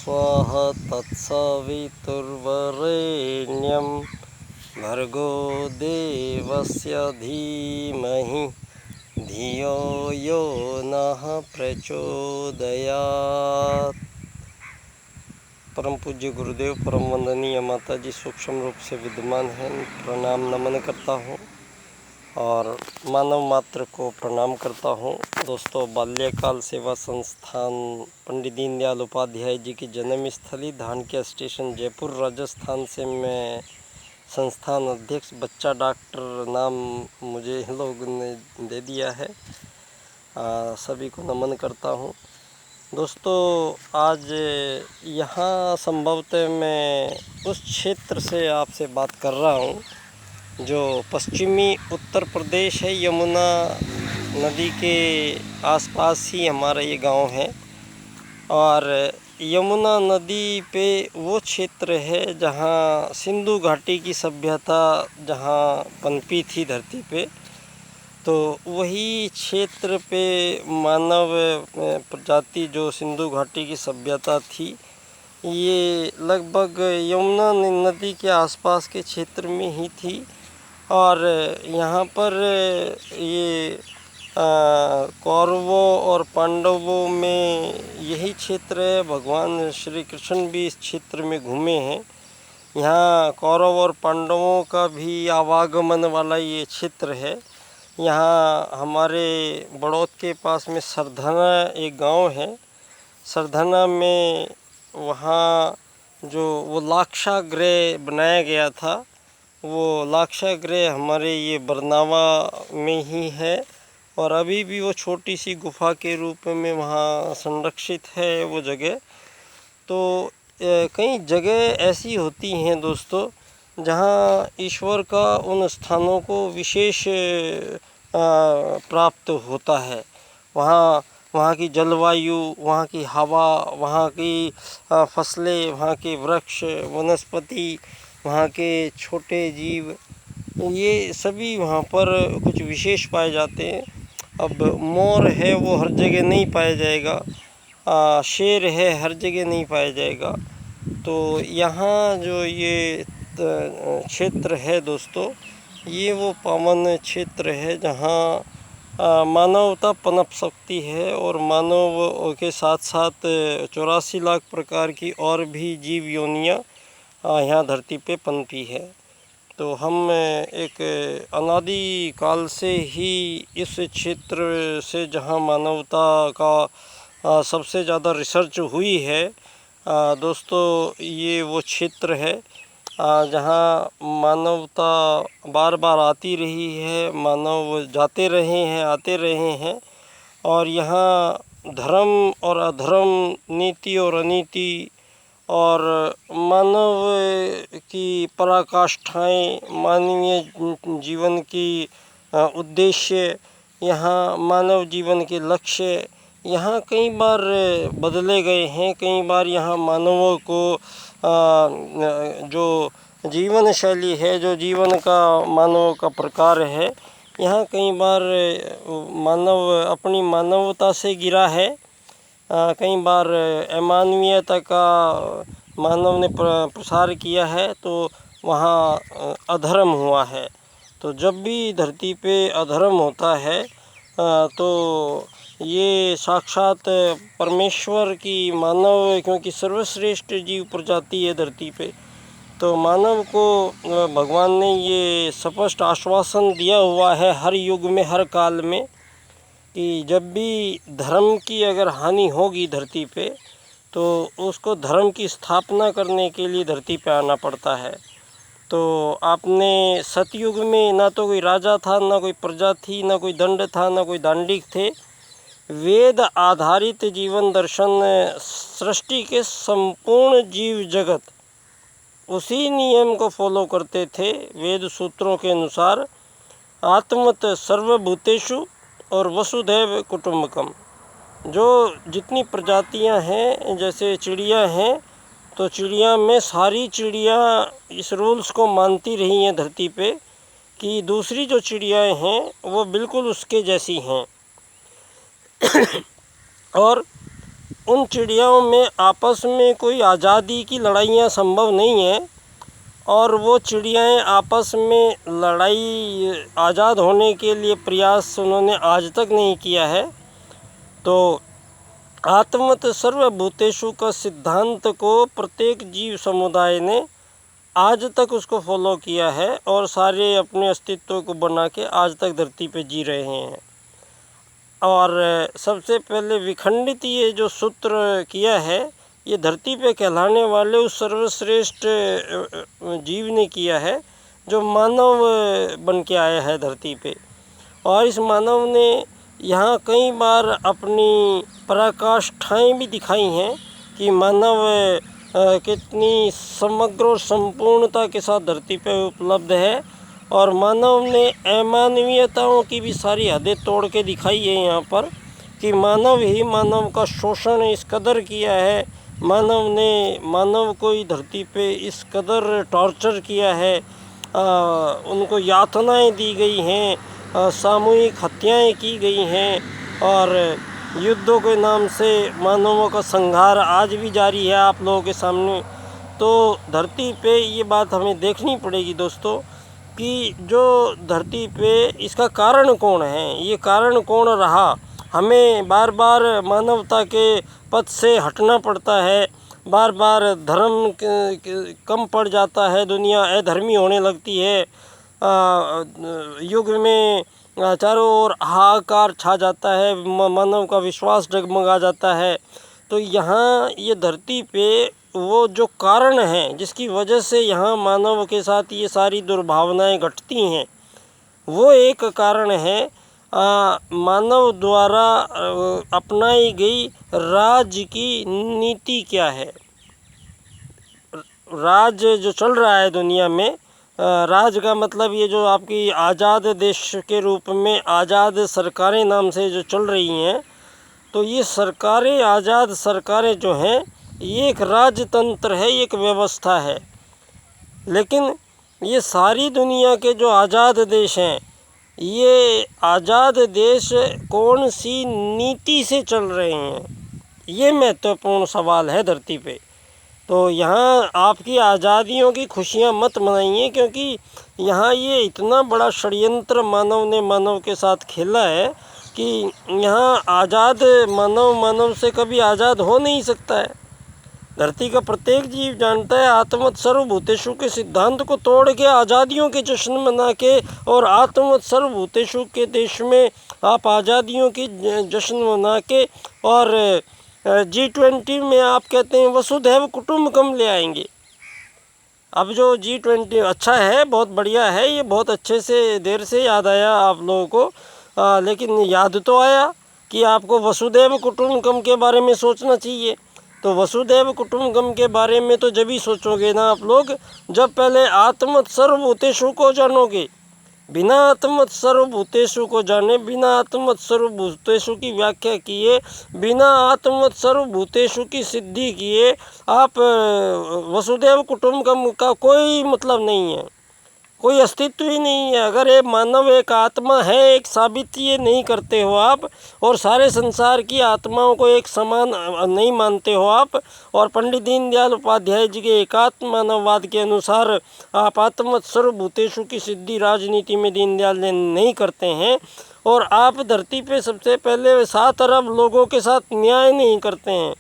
स्वाहा तत्सवितुर्वरेण्यं भर्गो देवस्य धीमहि धियो यो नः प्रचोदयात्। परम पूज्य गुरुदेव, परम वंदनीय माता जी सूक्ष्म रूप से विद्यमान हैं, प्रणाम नमन करता हूँ और मानव मात्र को प्रणाम करता हूँ। दोस्तों, बाल्यकाल सेवा संस्थान पंडित दीनदयाल उपाध्याय जी की जन्म स्थली धानक्या स्टेशन जयपुर राजस्थान से मैं संस्थान अध्यक्ष बच्चा डॉक्टर नाम मुझे इन लोगों ने दे दिया है। सभी को नमन करता हूँ। दोस्तों, आज यहाँ संभवतः मैं उस क्षेत्र से आपसे बात कर रहा हूँ जो पश्चिमी उत्तर प्रदेश है। यमुना नदी के आसपास ही हमारा ये गांव है और यमुना नदी पे वो क्षेत्र है जहाँ सिंधु घाटी की सभ्यता जहाँ पनपी थी धरती पे। तो वही क्षेत्र पे मानव प्रजाति जो सिंधु घाटी की सभ्यता थी, ये लगभग यमुना नदी के आसपास के क्षेत्र में ही थी। और यहाँ पर ये कौरवों और पांडवों में यही क्षेत्र है। भगवान श्री कृष्ण भी इस क्षेत्र में घूमे हैं। यहाँ कौरव और पांडवों का भी आवागमन वाला ये क्षेत्र है। यहाँ हमारे बड़ौद के पास में सरधना एक गांव है। सरधना में वहाँ जो वो लाक्षागृह बनाया गया था, वो लाक्षागृह हमारे ये बरनावा में ही है और अभी भी वो छोटी सी गुफा के रूप में वहाँ संरक्षित है वो जगह। तो कई जगह ऐसी होती हैं दोस्तों जहाँ ईश्वर का उन स्थानों को विशेष प्राप्त होता है। वहाँ की जलवायु, वहाँ की हवा, वहाँ की फसलें, वहाँ के वृक्ष वनस्पति, वहाँ के छोटे जीव, ये सभी वहाँ पर कुछ विशेष पाए जाते हैं। अब मोर है वो हर जगह नहीं पाया जाएगा, शेर है हर जगह नहीं पाया जाएगा। तो यहाँ जो ये क्षेत्र है दोस्तों, ये वो पावन क्षेत्र है जहाँ मानवता पनप सकती है और मानव के साथ साथ 84 लाख प्रकार की और भी जीव योनियाँ यहाँ धरती पे पनपी है। तो हम एक अनादि काल से ही इस क्षेत्र से जहाँ मानवता का सबसे ज़्यादा रिसर्च हुई है दोस्तों, ये वो क्षेत्र है जहाँ मानवता बार बार आती रही है, मानव जाते रहे हैं, आते रहे हैं। और यहाँ धर्म और अधर्म, नीति और अनीति और मानव की पराकाष्ठाएँ, मानवीय जीवन की उद्देश्य, यहाँ मानव जीवन के लक्ष्य यहाँ कई बार बदले गए हैं। कई बार यहाँ मानवों को जो जीवन शैली है, जो जीवन का मानव का प्रकार है, यहाँ कई बार मानव अपनी मानवता से गिरा है। कई बार अमानवीयता का मानव ने प्रसार किया है, तो वहाँ अधर्म हुआ है। तो जब भी धरती पे अधर्म होता है तो ये साक्षात परमेश्वर की मानव, क्योंकि सर्वश्रेष्ठ जीव प्रजाति है धरती पे, तो मानव को भगवान ने ये स्पष्ट आश्वासन दिया हुआ है हर युग में, हर काल में, कि जब भी धर्म की अगर हानि होगी धरती पे तो उसको धर्म की स्थापना करने के लिए धरती पे आना पड़ता है। तो आपने सतयुग में ना तो कोई राजा था, ना कोई प्रजा थी, ना कोई दंड था, ना कोई दांडिक थे। वेद आधारित जीवन दर्शन, सृष्टि के संपूर्ण जीव जगत उसी नियम को फॉलो करते थे। वेद सूत्रों के अनुसार आत्मत सर्वभूतेषु और वसुधैव कुटुंबकम। जो जितनी प्रजातियां हैं, जैसे चिड़िया हैं, तो चिड़िया में सारी चिड़िया इस रूल्स को मानती रही हैं धरती पे कि दूसरी जो चिड़ियाएं हैं वो बिल्कुल उसके जैसी हैं। और उन चिड़ियाओं में आपस में कोई आज़ादी की लड़ाइयाँ संभव नहीं है, और वो चिड़ियाएँ आपस में लड़ाई आज़ाद होने के लिए प्रयास उन्होंने आज तक नहीं किया है। तो आत्मत सर्वभूतेषु का सिद्धांत को प्रत्येक जीव समुदाय ने आज तक उसको फॉलो किया है, और सारे अपने अस्तित्व को बना के आज तक धरती पे जी रहे हैं। और सबसे पहले विखंडित ये जो सूत्र किया है, ये धरती पे कहलाने वाले उस सर्वश्रेष्ठ जीव ने किया है जो मानव बन के आया है धरती पे। और इस मानव ने यहाँ कई बार अपनी पराकाष्ठाएँ भी दिखाई हैं कि मानव कितनी समग्र और संपूर्णता के साथ धरती पे उपलब्ध है, और मानव ने अमानवीयताओं की भी सारी हदें तोड़ के दिखाई है यहाँ पर, कि मानव ही मानव का शोषण इस कदर किया है, मानव ने मानव को ही धरती पे इस कदर टॉर्चर किया है, उनको यातनाएं दी गई हैं, सामूहिक हत्याएं की गई हैं, और युद्धों के नाम से मानवों का संहार आज भी जारी है आप लोगों के सामने। तो धरती पे ये बात हमें देखनी पड़ेगी दोस्तों कि जो धरती पे इसका कारण कौन है, ये कारण कौन रहा। हमें बार बार मानवता के पथ से हटना पड़ता है, बार बार धर्म कम पड़ जाता है, दुनिया अधर्मी होने लगती है, युग में चारों ओर हाहाकार छा जाता है, मानव का विश्वास डगमगा जाता है। तो यहाँ ये धरती पे वो जो कारण हैं जिसकी वजह से यहाँ मानव के साथ ये सारी दुर्भावनाएं घटती हैं, वो एक कारण है मानव द्वारा अपनाई गई राज की नीति क्या है। राज जो चल रहा है दुनिया में, राज का मतलब ये जो आपकी आज़ाद देश के रूप में आज़ाद सरकारें नाम से जो चल रही हैं, तो ये सरकारें, आज़ाद सरकारें जो हैं, ये एक राजतंत्र है, एक व्यवस्था है। लेकिन ये सारी दुनिया के जो आज़ाद देश हैं, ये आज़ाद देश कौन सी नीति से चल रहे हैं, ये महत्वपूर्ण सवाल है धरती पे। तो यहाँ आपकी आज़ादियों की खुशियाँ मत मनाइए, क्योंकि यहाँ ये इतना बड़ा षड्यंत्र मानव ने मानव के साथ खेला है कि यहाँ आज़ाद मानव से कभी आज़ाद हो नहीं सकता है। धरती का प्रत्येक जीव जानता है आत्मत सर्वभूतेषु के सिद्धांत को तोड़ के आज़ादियों के जश्न मना के, और आत्मत सर्वभूतेषु के देश में आप आज़ादियों की जश्न मना के, और G20 में आप कहते हैं वसुधैव कुटुंबकम ले आएंगे। अब जो G20 अच्छा है, बहुत बढ़िया है, ये बहुत अच्छे से देर से याद आया आप लोगों को, लेकिन याद तो आया कि आपको वसुधैव कुटुंबकम के बारे में सोचना चाहिए। तो वसुधैव कुटुंबकम के बारे में तो जब ही सोचोगे ना आप लोग, जब पहले आत्मत सर्वभूतेषु को जानोगे। बिना आत्मत सर्वभूतेषु को जाने, बिना आत्मत सर्वभूतेषु की व्याख्या किए, बिना आत्मत सर्वभूतेषु की सिद्धि किए आप वसुधैव कुटुंबकम का कोई मतलब नहीं है, कोई अस्तित्व ही नहीं है। अगर ये मानव एक आत्मा है, एक साबित ये नहीं करते हो आप, और सारे संसार की आत्माओं को एक समान नहीं मानते हो आप, और पंडित दीनदयाल उपाध्याय जी के एकात्म मानववाद के अनुसार आप आत्मत सर्वभूतेषु की सिद्धि राजनीति में दीनदयाल ने नहीं करते हैं, और आप धरती पे सबसे पहले 7 अरब लोगों के साथ न्याय नहीं करते हैं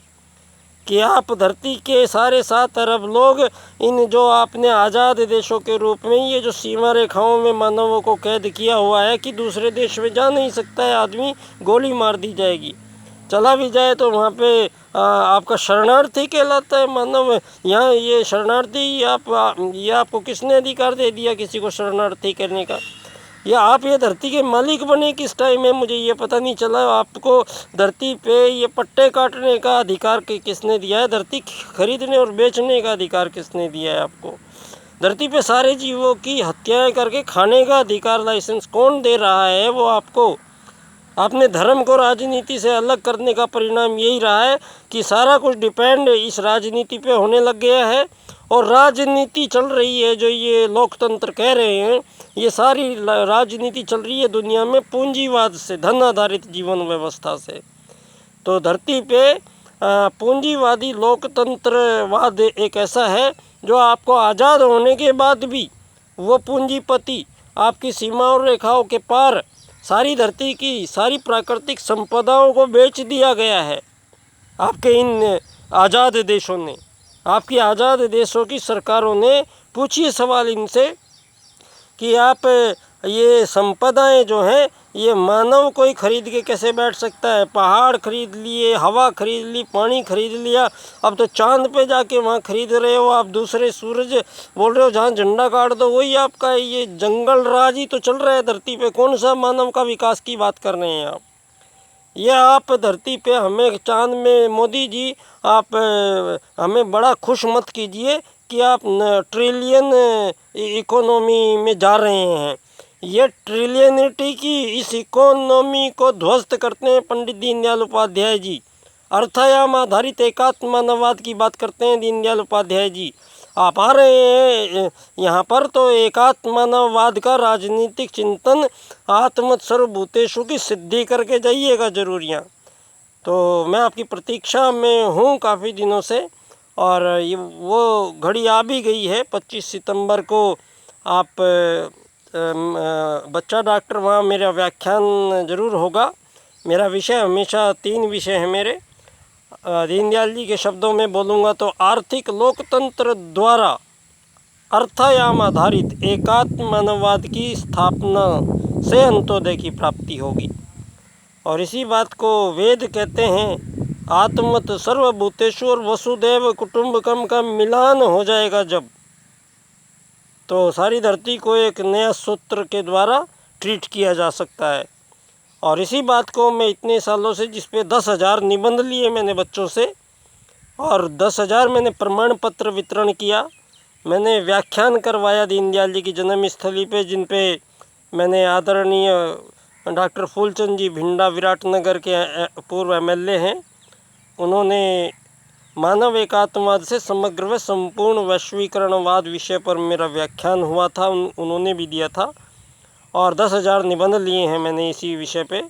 कि आप धरती के सारे 7 अरब लोग, इन जो आपने आज़ाद देशों के रूप में ये जो सीमा रेखाओं में मानवों को कैद किया हुआ है कि दूसरे देश में जा नहीं सकता है आदमी, गोली मार दी जाएगी, चला भी जाए तो वहाँ पे आपका शरणार्थी कहलाता है मानव। यहाँ ये शरणार्थी ये आपको किसने अधिकार दे दिया किसी को शरणार्थी करने का? या आप ये धरती के मालिक बने किस टाइम में, मुझे ये पता नहीं चला। आपको धरती पे ये पट्टे काटने का अधिकार किसने दिया है? धरती खरीदने और बेचने का अधिकार किसने दिया है आपको? धरती पे सारे जीवों की हत्याएं करके खाने का अधिकार, लाइसेंस कौन दे रहा है वो आपको? आपने धर्म को राजनीति से अलग करने का परिणाम यही रहा है कि सारा कुछ डिपेंड इस राजनीति पे होने लग गया है, और राजनीति चल रही है जो ये लोकतंत्र कह रहे हैं, ये सारी राजनीति चल रही है दुनिया में पूंजीवाद से, धन आधारित जीवन व्यवस्था से। तो धरती पे पूंजीवादी लोकतंत्रवाद एक ऐसा है जो आपको आज़ाद होने के बाद भी वो पूंजीपति आपकी सीमाओं रेखाओं के पार सारी धरती की सारी प्राकृतिक संपदाओं को बेच दिया गया है आपके इन आज़ाद देशों ने। आपकी आज़ाद देशों की सरकारों ने पूछिए सवाल इनसे कि आप ये संपदाएं जो हैं ये मानव कोई खरीद के कैसे बैठ सकता है। पहाड़ खरीद लिए, हवा खरीद ली, पानी खरीद लिया, अब तो चांद पे जाके वहाँ खरीद रहे हो आप। दूसरे सूरज बोल रहे हो जहाँ झंडा गाड़ दो वही आपका है। ये जंगल राज ही तो चल रहा है धरती पे। कौन सा मानव का विकास की बात कर रहे हैं आप? ये आप धरती पे हमें चांद में मोदी जी आप हमें बड़ा खुश मत कीजिए कि आप ट्रिलियन इकोनॉमी में जा रहे हैं। ये ट्रिलियनिटी की इस इकोनॉमी को ध्वस्त करते हैं पंडित दीनदयाल उपाध्याय जी। अर्थायाम आधारित एकात्म मानववाद की बात करते हैं दीनदयाल उपाध्याय जी। आप आ रहे हैं यहाँ पर तो एकात्म मानववाद का राजनीतिक चिंतन आत्मत सर्वभूतेषु की सिद्धि करके जाइएगा जरूर यहाँ। तो मैं आपकी प्रतीक्षा में हूँ काफ़ी दिनों से, और ये वो घड़ी आ भी गई है। 25 सितंबर को आप बच्चा डॉक्टर वहाँ मेरा व्याख्यान ज़रूर होगा। मेरा विषय हमेशा 3 विषय हैं मेरे। दीनदयाल जी के शब्दों में बोलूँगा तो आर्थिक लोकतंत्र द्वारा अर्थायाम आधारित एकात्म मानववाद की स्थापना से अंत्योदय की प्राप्ति होगी। और इसी बात को वेद कहते हैं, आत्मत सर्वभूतेषु और वसुदैव कुटुंबकम का मिलान हो जाएगा जब, तो सारी धरती को एक नया सूत्र के द्वारा ट्रीट किया जा सकता है। और इसी बात को मैं इतने सालों से, जिस पे 10,000 निबंध लिए मैंने बच्चों से, और 10,000 मैंने प्रमाण पत्र वितरण किया, मैंने व्याख्यान करवाया दीनदयाल जी की जन्मस्थली पे, जिन पे मैंने आदरणीय डॉक्टर फूलचंद जी भिंडा विराटनगर के पूर्व MLA हैं, उन्होंने मानव एकात्मवाद से समग्र व संपूर्ण वैश्वीकरणवाद विषय पर मेरा व्याख्यान हुआ था, उन्होंने भी दिया था। और 10,000 निबंध लिए हैं मैंने इसी विषय पे।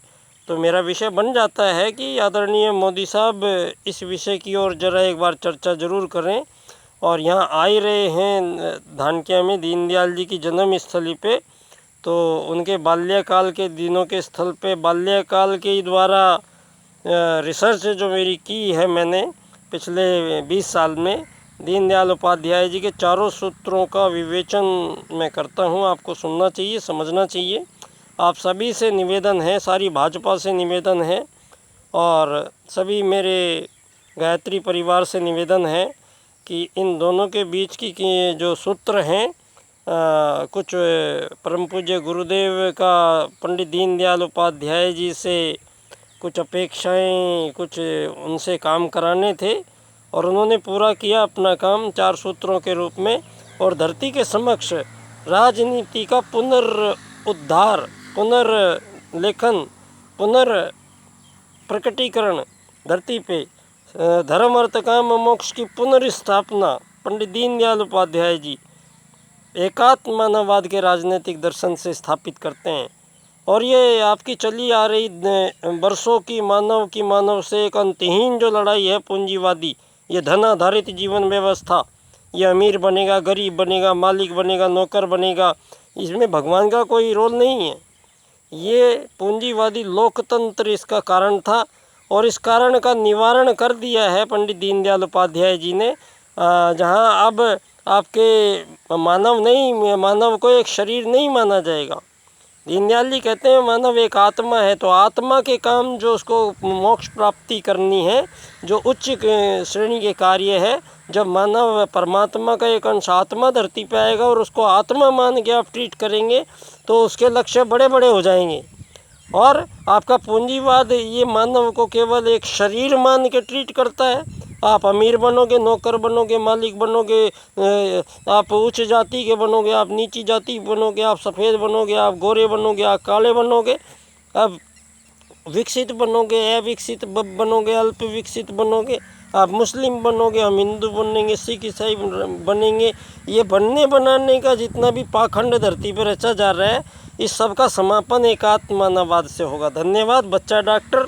तो मेरा विषय बन जाता है कि आदरणीय मोदी साहब इस विषय की ओर ज़रा एक बार चर्चा ज़रूर करें। और यहाँ आ ही रहे हैं धानक्या में दीनदयाल जी की जन्मस्थली पे, तो उनके बाल्यकाल के दिनों के स्थल पे बाल्यकाल के द्वारा रिसर्च जो मेरी की है मैंने पिछले 20 साल में, दीनदयाल उपाध्याय जी के चारों सूत्रों का विवेचन मैं करता हूँ। आपको सुनना चाहिए, समझना चाहिए। आप सभी से निवेदन है, सारी भाजपा से निवेदन है, और सभी मेरे गायत्री परिवार से निवेदन है कि इन दोनों के बीच की जो सूत्र हैं, कुछ परम पूज्य गुरुदेव का पंडित दीनदयाल उपाध्याय जी से कुछ अपेक्षाएं, कुछ उनसे काम कराने थे, और उन्होंने पूरा किया अपना काम 4 सूत्रों के रूप में। और धरती के समक्ष राजनीति का पुनरुद्धार, पुनर्लेखन, पुनर्प्रकटीकरण धरती पे, धर्म अर्थ काम मोक्ष की पुनर्स्थापना पंडित दीनदयाल उपाध्याय जी एकात्म मानववाद के राजनीतिक दर्शन से स्थापित करते हैं। और ये आपकी चली आ रही वर्षों की मानव से एक अंतहीन जो लड़ाई है पूंजीवादी, ये धन आधारित जीवन व्यवस्था, ये अमीर बनेगा, गरीब बनेगा, मालिक बनेगा, नौकर बनेगा, इसमें भगवान का कोई रोल नहीं है। ये पूंजीवादी लोकतंत्र इसका कारण था, और इस कारण का निवारण कर दिया है पंडित दीनदयाल उपाध्याय जी ने। जहाँ अब आपके मानव को एक शरीर नहीं माना जाएगा। दीनदयाल जी कहते हैं मानव एक आत्मा है, तो आत्मा के काम जो उसको मोक्ष प्राप्ति करनी है, जो उच्च श्रेणी के कार्य है, जब मानव परमात्मा का एक अंश आत्मा धरती पे आएगा और उसको आत्मा मान के आप ट्रीट करेंगे, तो उसके लक्ष्य बड़े बड़े हो जाएंगे। और आपका पूंजीवाद ये मानव को केवल एक शरीर मान के ट्रीट करता है। आप अमीर बनोगे, नौकर बनोगे, मालिक बनोगे, आप उच्च जाति के बनोगे, आप नीची जाति बनोगे, आप सफ़ेद बनोगे, आप गोरे बनोगे, आप काले बनोगे, आप विकसित बनोगे, अविकसित बनोगे, अल्प विकसित बनोगे, आप मुस्लिम बनोगे, हम हिंदू बनेंगे, सिख ईसाई बनेंगे। ये बनने बनाने का जितना भी पाखंड धरती पर रचा जा रहा है, इस सब का समापन एकात्म मानववाद से होगा। धन्यवाद। बच्चा डॉक्टर।